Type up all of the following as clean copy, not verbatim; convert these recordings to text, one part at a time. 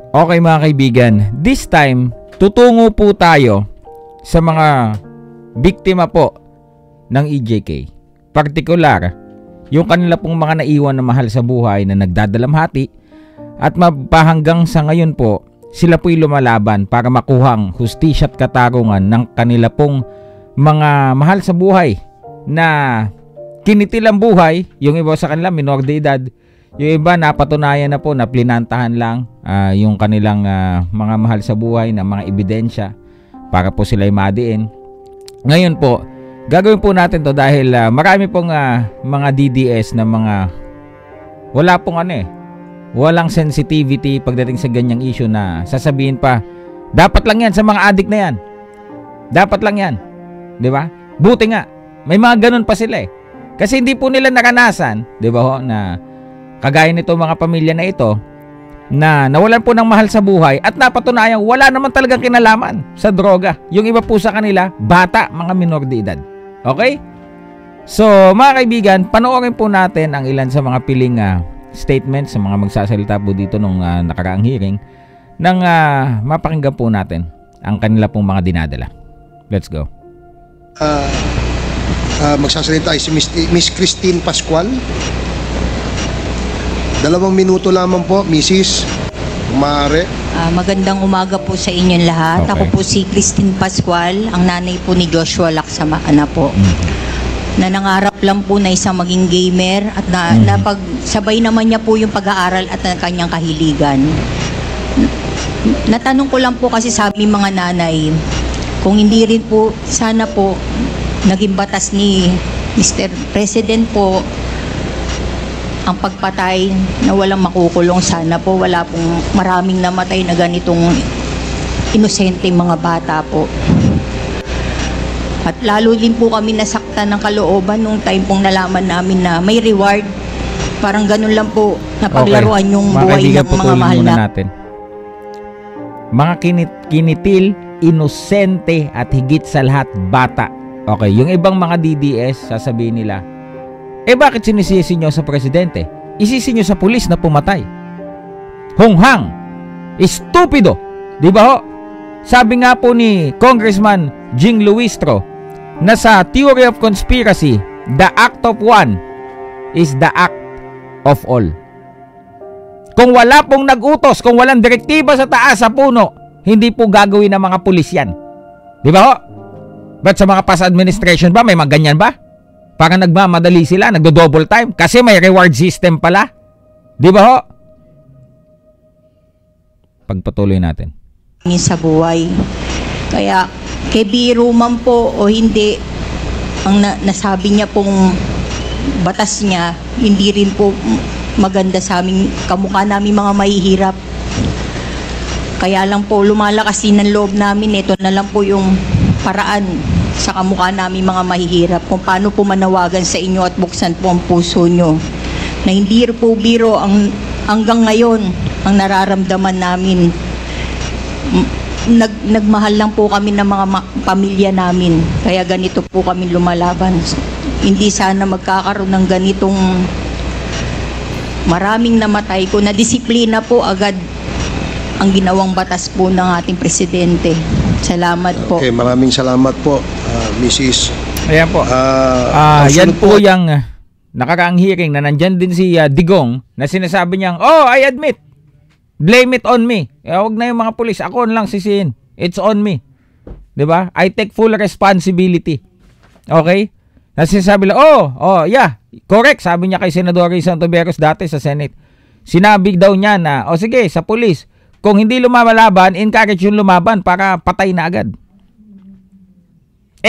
Okay mga kaibigan, this time, tutungo po tayo sa mga biktima po ng EJK. Partikular, yung kanila pong mga naiwan na mahal sa buhay na nagdadalamhati at mapahanggang sa ngayon po, sila po'y lumalaban para makuhang hustisya at katarungan ng kanila pong mga mahal sa buhay na kinitil ang buhay. Yung iba sa kanila, minor de edad. Yung iba, napatunayan na po na plinantahan lang yung kanilang mga mahal sa buhay na mga ebidensya para po sila madiin. Ngayon po, gagawin po natin to dahil marami pong mga DDS na mga walang sensitivity pagdating sa ganyang issue na sasabihin pa, dapat lang yan sa mga addict na yan. Dapat lang yan. Di ba? Buti nga, may mga ganun pa sila eh. Kasi hindi po nila naranasan, di ba ho, na kagaya nito mga pamilya na ito na nawalan po ng mahal sa buhay at napatunayan wala naman talagang kinalaman sa droga. Yung iba po sa kanila, bata, mga minor de edad. Okay? So, mga kaibigan, panoorin po natin ang ilan sa mga piling statements sa mga magsasalita po dito nung nakaraang hearing nang mapakinggan po natin ang kanila pong mga dinadala. Let's go. Magsasalita ay si Miss Christine Pascual. 2 minuto lamang po, Mrs. Maaari. Magandang umaga po sa inyong lahat. Okay. Ako po si Christine Pascual, ang nanay po ni Joshua Laksamana po. Na nangarap lang po na isang maging gamer at napagsabay naman niya po yung pag-aaral at ang kanyang kahiligan. Natanong ko lang po kasi sa aming mga nanay, kung hindi rin po, sana po, naging batas ni Mr. President po, ang pagpatay na walang makukulong. Sana po wala pong maraming namatay na ganitong inosente mga bata po. At lalo din po kami nasaktan ng kalooban nung time pong nalaman namin na may reward. Parang ganun lang po na paglaruan yung buhay ng mga mahal natin. Mga kinitil, inosente at higit sa lahat bata. Okay, yung ibang mga DDS sasabihin nila, bakit sinisisi nyo sa presidente? Isisi nyo sa pulis na pumatay. Honghang! Estupido! Di ba ho? Sabi nga po ni Congressman Jing Luistro na sa Theory of Conspiracy, the act of one is the act of all. Kung wala pong nag-utos, kung walang direktiba sa taas, sa puno, hindi po gagawin ng mga pulis yan. Di ba ho? Ba't sa mga past administration ba, may mga ganyan ba? Para nagmamadali sila, nagdo-double time kasi may reward system pala. Di ba ho? Pagpatuloy natin. Sa buhay. Kaya, kay biro man po o hindi, ang nasabi niya pong batas niya, hindi rin po maganda sa aming kamukha namin mga mahihirap. Kaya lang po, lumalakas din ang loob namin. Ito na lang po yung paraan sa kamukha namin mga mahihirap kung paano po manawagan sa inyo at buksan po ang puso nyo na hindi po biro ang hanggang ngayon ang nararamdaman namin. Nagmahal lang po kami ng mga pamilya namin, kaya ganito po kami lumalaban. Hindi sana magkakaroon ng ganitong maraming namatay ko na disiplina po agad ang ginawang batas po ng ating presidente. Salamat po. Okay, maraming salamat po, Mrs. Ayan po. Yan po yung nakaraang hearing na nandyan din si Digong na sinasabi niyang, I admit, blame it on me. Huwag na yung mga pulis, ako lang sisihin. It's on me. Diba? I take full responsibility. Okay? Na sinasabi lang, yeah, correct. Sabi niya kay Senador Rizal Ontiveros dati sa Senate. Sinabi daw niya na, sige, sa pulis, kung hindi lumalaban, encourage yung lumaban para patay na agad.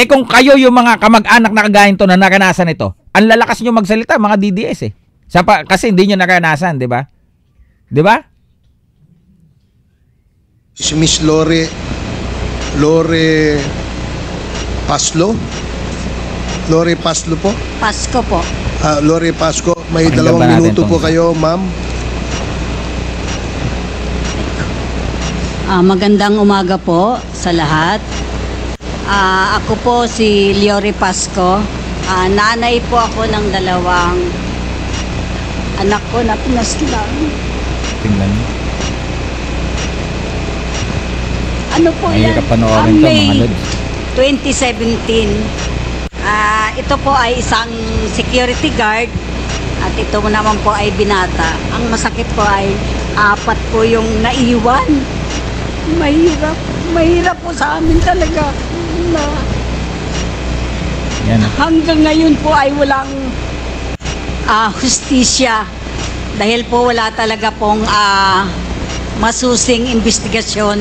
Kung kayo yung mga kamag-anak na kagayin to na naranasan ito, ang lalakas nyo magsalita, mga DDS eh. Kasi hindi nyo naranasan, di ba? Di ba? Si Miss Lore Paslo? Lore Paslo po? Pasko po. Lore Pasco, may Pakinggan 2 minuto po kayo, ma'am. Magandang umaga po sa lahat. Ako po si Lore Pasco. Nanay po ako ng 2 anak ko na pinaslang. Tingnan. Ano po yan? Mahirap panoorin to, May mga lods. 2017. Ito po ay isang security guard at ito naman po ay binata. Ang masakit po ay 4 po yung naiwan. Mahirap po sa amin talaga na Yan. hanggang ngayon po ay walang hustisya dahil po wala talaga pong masusing investigasyon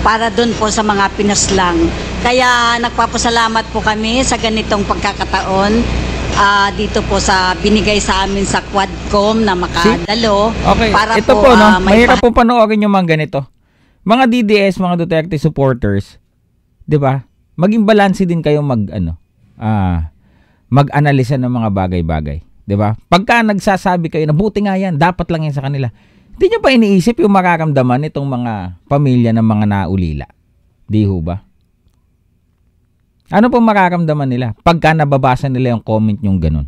para doon po sa mga pinaslang. Kaya nagpapasalamat po kami sa ganitong pagkakataon dito po sa binigay sa amin sa Quadcom na makadalo. Okay, para ito po, no? Mahirap po panoorin yung mga ganito. Mga DDS, mga Duterte supporters, 'di ba? Maging balanse din kayo mag-analisa ng mga bagay-bagay, 'di ba? Pagka nagsasabi kayo na buti nga yan, dapat lang yan sa kanila. Hindi nyo ba iniisip yung mararamdaman itong mga pamilya ng mga naulila? Di ho ba? Ano pong mararamdaman nila pagka nababasa nila yung comment yung ganun?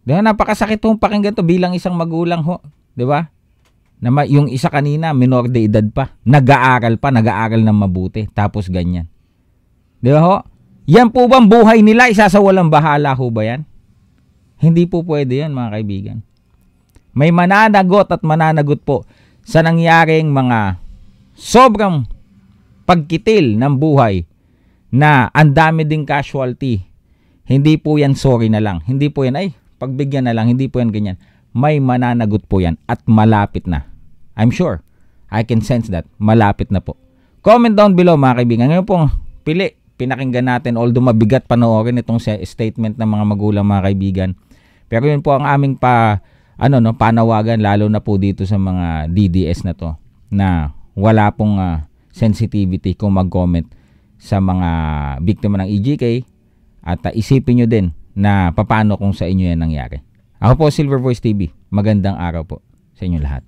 Di ba? Napakasakit hong pakinggan to bilang isang magulang ho. Di ba? Yung isa kanina, minor de edad pa. Nag-aaral ng mabuti. Tapos ganyan. Di ba ho? Yan po bang buhay nila? Isasawalang bahala ho ba yan? Hindi po pwede yan, mga kaibigan. May mananagot at mananagot po sa nangyaring mga sobrang pagkitil ng buhay na ang dami ding casualty. Hindi po yan sorry na lang. Hindi po yan pagbigyan na lang. Hindi po yan ganyan. May mananagot po yan at malapit na. I'm sure. I can sense that. Malapit na po. Comment down below, mga kaibigan. Ngayon pong pinakinggan natin, although mabigat panoorin itong statement ng mga magulang, mga kaibigan. Pero yun po ang aming panawagan, lalo na po dito sa mga DDS na to, na wala pong sensitivity kung mag-comment sa mga biktima ng EJK at isipin nyo din na paano kung sa inyo yan nangyari. Ako po, Silver Voice TV. Magandang araw po sa inyo lahat.